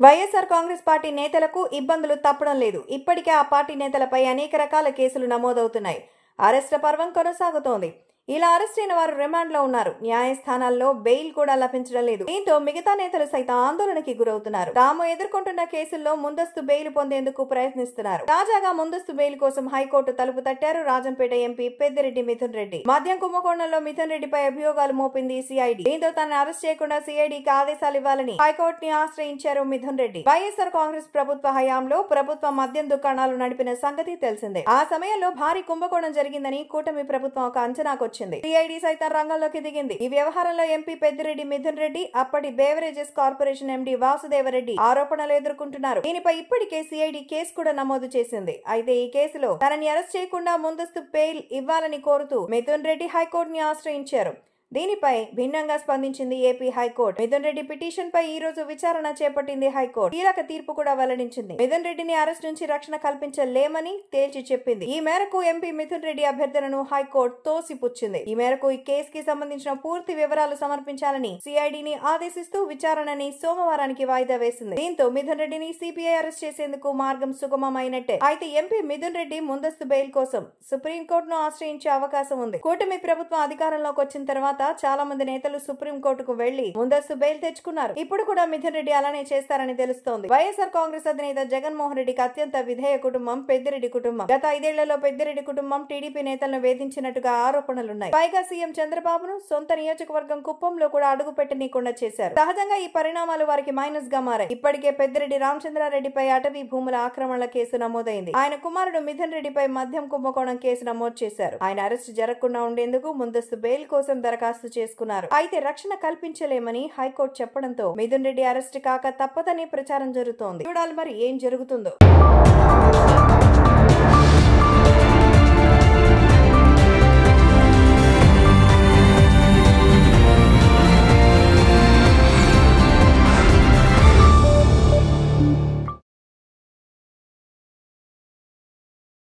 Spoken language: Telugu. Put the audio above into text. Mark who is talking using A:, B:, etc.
A: వైఎస్ఆర్ కాంగ్రెస్ పార్టీ నేతలకు ఇబ్బందులు తప్పడం లేదు. ఇప్పటికే ఆ పార్టీ నేతలపై అనేక రకాల కేసులు నమోదవుతున్నాయి. అరెస్ట్ల పర్వం కొనసాగుతోంది. ఇలా అరెస్ట్ అయిన వారు రిమాండ్లో ఉన్నారు. న్యాయస్థానాల్లో బెయిల్ కూడా లభించడం లేదు. దీంతో మిగతా నేతలు సైతం ఆందోళనకి గురవుతున్నారు. తాము ఎదుర్కొంటున్న కేసుల్లో ముందస్తు బెయిల్ పొందేందుకు ప్రయత్నిస్తున్నారు. తాజాగా ముందస్తు బెయిల్ కోసం హైకోర్టు తలుపు తట్టారు రాజంపేట ఎంపీ పెద్దిరెడ్డి మిథున్ రెడ్డి. మద్యం కుంభకోణంలో మిథున్ రెడ్డిపై అభియోగాలు మోపింది సిఐడి. దీంతో తనను అరెస్ట్ చేయకుండా సిఐడికి ఆదేశాలు ఇవ్వాలని హైకోర్టుని ఆశ్రయించారు మిథున్ రెడ్డి. వైఎస్ఆర్ కాంగ్రెస్ ప్రభుత్వ హయాంలో ప్రభుత్వ మద్యం దుకాణాలు నడిపిన సంగతి తెలిసిందే. ఆ సమయంలో భారీ కుంభకోణం జరిగిందని కూటమి ప్రభుత్వం ఒక అంచనాకు సిఐడి సైతం రంగంలోకి దిగింది. ఈ వ్యవహారంలో ఎంపీ పెద్దిరెడ్డి మిథున్ రెడ్డి, అప్పటి బేవరేజెస్ కార్పొరేషన్ ఎండీ వాసుదేవరెడ్డి ఆరోపణలు ఎదుర్కొంటున్నారు. దీనిపై ఇప్పటికే సిఐడి కేసు కూడా నమోదు చేసింది. అయితే ఈ కేసులో తనని అరెస్ట్ చేయకుండా ముందస్తు బెయిల్ ఇవ్వాలని కోరుతూ మిథున్ రెడ్డి హైకోర్టుని ఆశ్రయించారు. దీనిపై భిన్నంగా స్పందించింది AP high court. Mithun Reddy petition పై ఈ రోజు విచారణ చేపట్టింది హైకోర్టు. కీలక తీర్పు కూడా వెల్లడించింది. మిథున్ రెడ్డిని అరెస్ట్ నుంచి రక్షణ కల్పించలేమని తేల్చి చెప్పింది. ఈ మేరకు ఎంపీ మిథున్ రెడ్డి అభ్యర్థనను హైకోర్టు తోసిపుచ్చింది. ఈ మేరకు ఈ కేసుకి సంబంధించిన పూర్తి వివరాలు సమర్పించాలని సిఐడిని ఆదేశిస్తూ విచారణని సోమవారానికి వాయిదా వేసింది. దీంతో మిథున్ రెడ్డిని సిబిఐ అరెస్ట్ చేసేందుకు మార్గం సుగమమైనట్టే. అయితే ఎంపీ మిథున్ రెడ్డి ముందస్తు బెయిల్ కోసం సుప్రీంకోర్టును ఆశ్రయించే అవకాశం ఉంది. కూటమి ప్రభుత్వం అధికారంలోకి వచ్చిన తర్వాత చాలా మంది నేతలు సుప్రీంకోర్టుకు వెళ్లి ముందస్తు బెయిల్ తెచ్చుకున్నారు. ఇప్పుడు కూడా మిథున్ రెడ్డి అలానే చేస్తారని తెలుస్తోంది. వైఎస్ఆర్ కాంగ్రెస్ అధినేత జగన్మోహన్ రెడ్డికి అత్యంత విధేయ కుటుంబం పెద్దిరెడ్డి కుటుంబం. గత 5 ఏళ్లలో పెద్దిరెడ్డి కుటుంబం టీడీపీ నేతలను వేధించినట్టుగా ఆరోపణలున్నాయి. పైగా సీఎం చంద్రబాబును సొంత నియోజకవర్గం కుప్పంలో కూడా అడుగు పెట్టనీయకుండా చేశారు. సహజంగా ఈ పరిణామాలు వారికి మైనస్ గా మారాయి. ఇప్పటికే పెద్దిరెడ్డి రామచంద్రారెడ్డిపై అటవీ భూముల ఆక్రమణల కేసు నమోదైంది. ఆయన కుమారుడు మిథున్ రెడ్డిపై మద్యం కుంభకోణం కేసు నమోదు చేశారు. ఆయన అరెస్టు జరగకుండా ఉండేందుకు ముందస్తు బెయిల్ కోసం దరఖాస్తు చేసుకున్నారు. అయితే రక్షణ కల్పించలేమని హైకోర్టు చెప్పడంతో మిథున్ రెడ్డి అరెస్ట్ కాక తప్పదని ప్రచారం జరుగుతోంది. చూడాలి మరి ఏం జరుగుతుందో.